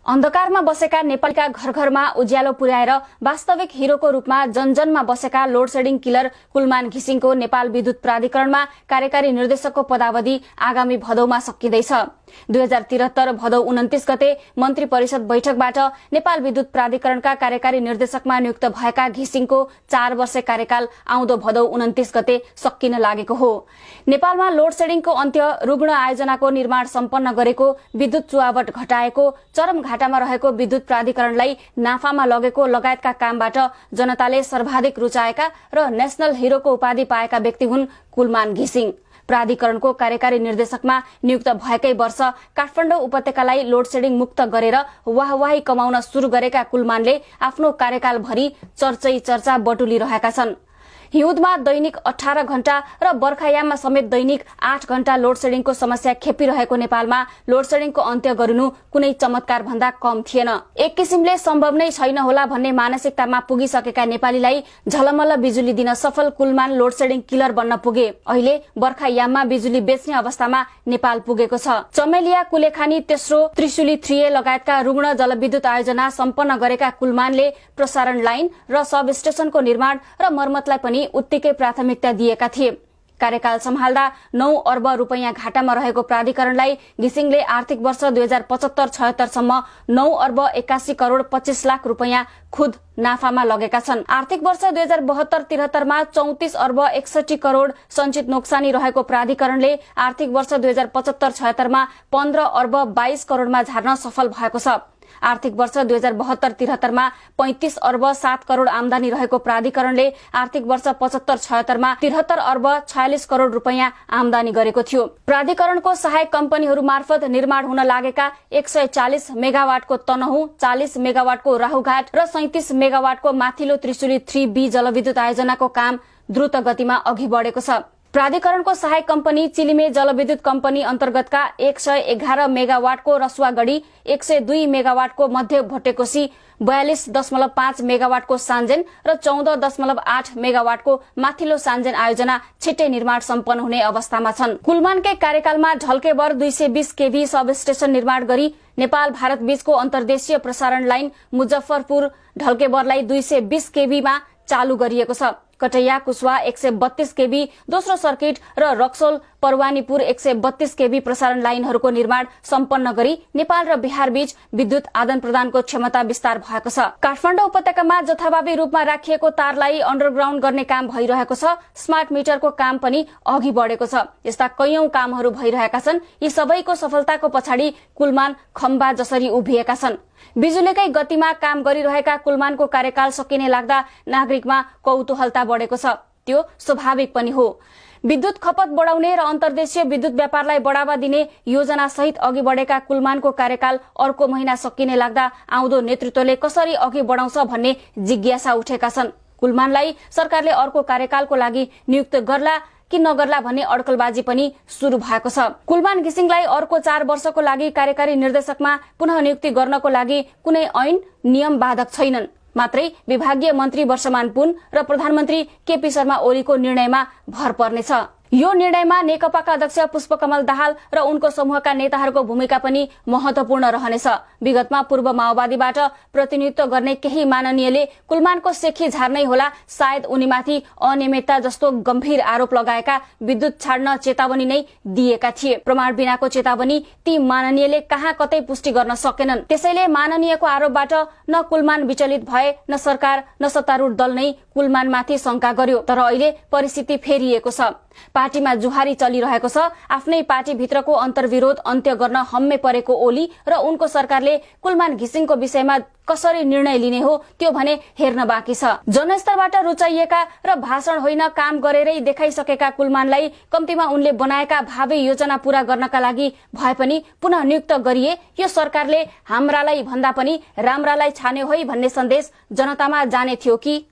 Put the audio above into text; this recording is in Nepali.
अन्धकारमा बसेका नेपालका घर घरमा उज्यालो पुर्याएर वास्तविक हिरोको रूपमा जनजनमा बसेका लोडसेडिङ किलर कुलमान घिसिङको नेपाल विद्युत प्राधिकरणमा कार्यकारी निर्देशकको पदावधि आगामी भदौमा सकिँदैछ। 2073 भदौ 29 गते मन्त्री परिषद बैठकबाट नेपाल विद्युत प्राधिकरणका कार्यकारी निर्देशकमा नियुक्त भएका घिसिङको 4 वर्षे कार्यकाल आउँदो भदौ 29 गते सकिन लागेको हो। नेपालमा लोडसेडिङको अन्त्य, रुग्ण आयोजनाको निर्माण सम्पन्न गरेको, विद्युत चुहावट घटाएको, चरम घाटामा रहेको विद्युत प्राधिकरणलाई नाफामा लगेको लगायतका कामबाट जनताले सर्वाधिक रुचाएका र नेशनल हिरोको उपाधि पाएका व्यक्ति हुन् कुलमान घिसिङ। प्राधिकरणको कार्यकारी निर्देशकमा नियुक्त भएकै वर्ष काठमाडौँ उपत्यकालाई लोडसेडिङ मुक्त गरेर वाहवाही कमाउन शुरू गरेका कुलमानले आफ्नो कार्यकालभरि चर्चा बटुलिरहेका छन्। हिउँदमा दैनिक 18 घण्टा र बर्खायाममा समेत दैनिक 8 घण्टा लोडसेडिङको समस्या खेपिरहेको नेपालमा लोडसेडिङको अन्त्य गरिनु कुनै चमत्कार भन्दा कम थिएन। एक किसिमले सम्भव नै छैन होला भन्ने मानसिकतामा पुगिसकेका नेपालीलाई झलमल्ल बिजुली दिन सफल कुलमान लोडसेडिङ किलर बन्न पुगे। अहिले बर्खायाममा बिजुली बेच्ने अवस्थामा नेपाल पुगेको छ। चमेलिया, कुलेखानी, तेस्रो, त्रिशुली 3A लगायतका रुग्ण जलविद्युत आयोजना सम्पन्न गरेका कुलमानले प्रसारण लाइन र सब स्टेशनको निर्माण र मर्मतलाई पनि उत्तिकै प्राथमिकता दिएका थिए। कार्यकाल सम्हाल्दा 9 अर्ब रुपैयाँ घाटामा रहेको प्राधिकरणलाई घिसिङले आर्थिक वर्ष 2075-76 सम्म 9 अर्ब 81 करोड़ 25 लाख रुपैयाँ खुद नाफामा लगेका छन्। आर्थिक वर्ष 2072-73 मा 34 अर्ब 61 करोड़ सञ्चित नोक्सानी रहेको प्राधिकरणले आर्थिक वर्ष 2075-76 मा 15 अर्ब 22 करोड़मा झार्न सफल भएको छ। आर्थिक वर्ष 2072-73 मा 35 अर्ब 7 करोड़ आमदानी रहेको प्राधिकरणले आर्थिक वर्ष 75-76 मा 73 अर्ब 46 करोड़ रुपैयाँ आमदानी गरेको थियो। प्राधिकरणको सहायक कम्पनीहरू मार्फत निर्माण हुन लागेका 140 मेगावाटको तनहुँ, 40 मेगावाटको राहुघाट र 37 मेगावाटको माथिल्लो त्रिशुली 3B जलविद्युत आयोजनाको काम द्रुत गतिमा अघि बढेको छ। प्राधिकरणको सहायक कम्पनी चिलिमे जलविद्युत कम्पनी अन्तर्गतका 111 मेगावाटको रसुवागढी, 102 मेगावाटको मध्य भोटेकोशी, 42.5 मेगावाटको सान्जेन र 14.8 मेगावाटको माथिल्लो सान्जेन आयोजना छिट्टै निर्माण सम्पन्न हुने अवस्थामा छन्। कुलमानकै कार्यकालमा ढल्केबर 220 केभी सब स्टेशन निर्माण गरी नेपाल भारत बीचको अन्तर्देशीय प्रसारण लाइन मुजफ्फरपुर ढल्केबरलाई 220 केभीमा चालू गरिएको छ। कटैया कुशवा 132 केभी दोस्रो सर्किट र रक्सोल परवानीपुर 132 केभी प्रसारण लाइनहरूको निर्माण सम्पन्न गरी नेपाल र बिहार बीच विद्युत आदान प्रदानको क्षमता विस्तार भएको छ। काठमाडौँ उपत्यकामा जथाभावी रूपमा राखिएको तारलाई अन्डरग्राउन्ड गर्ने काम भइरहेको छ। स्मार्ट मिटरको काम पनि अघि बढेको छ। यस्ता कैयौं कामहरू भइरहेका छन्। यी सबैको सफलताको पछाडि कुलमान खम्बा जसरी उभिएका छन्। बिजुलीकै गतिमा काम गरिरहेका कुलमानको कार्यकाल सकिने लाग्दा नागरिकमा कौतूहलता बढेको छ। त्यो स्वाभाविक पनि हो। विद्युत खपत बढाउने र अन्तर्देशीय विद्युत व्यापारलाई बढ़ावा दिने योजना सहित अघि बढेका कुलमानको कार्यकाल अर्को महिना सकिने लाग्दा आउँदो नेतृत्वले कसरी अघि बढाउँछ भन्ने जिज्ञासा उठेका छन्। कुलमानलाई सरकारले अर्को कार्यकालको लागि नियुक्त गर्ला कि नगर्ला भन्ने अड्कलबाजी पनि शुरू भएको छ। कुलमान घिसिङलाई अर्को 4 वर्षको लागि कार्यकारी निर्देशकमा पुनः नियुक्ति गर्नको लागि कुनै ऐन नियम बाधक छैनन्। मात्रै विभागीय मन्त्री वर्षमान पुन र प्रधानमन्त्री केपी शर्मा ओलीको निर्णयमा भर पर्नेछ। यो निर्णयमा नेकपाका अध्यक्ष पुष्पकमल दाहाल र उनको समूहका नेताहरूको भूमिका पनि महत्वपूर्ण रहनेछ। विगतमा पूर्व माओवादीबाट प्रतिनिधित्व गर्ने केही माननीयले कुलमानको सेखी झार्नै होला सायद उनीमाथि अनियमितता जस्तो गम्भीर आरोप लगाएका विद्युत छाड्न चेतावनी नै दिएका थिए। प्रमाण बिनाको चेतावनी ती माननीयले कहाँ कतै पुष्टि गर्न सकेनन्। त्यसैले माननीयको आरोपबाट न कुलमान विचलित भए, न सरकार न सत्तारूढ दल नै कुलमानमाथि शंका गर्यो। तर अहिले परिस्थिति फेरिएको छ। पार्टीमा जुहारी चलिरहेको छ। आफ्नै पार्टी भित्रको अन्तर्विरोध अन्त्य गर्न हम्मे परेको ओली र उनको सरकारले कुलमान घिसिङको विषयमा कसरी निर्णय लिने हो त्यो भने हेर्न बाँकी छ। जनस्तरबाट रुचाइएका र भाषण होइन काम गरेरै देखाइसकेका कुलमानलाई कम्तीमा उनले बनाएका भावी योजना पूरा गर्नका लागि भए पनि पुनः नियुक्त गरिए यो सरकारले हाम्रालाई भन्दा पनि राम्रालाई छान्यो है भन्ने सन्देश जनतामा जाने थियो कि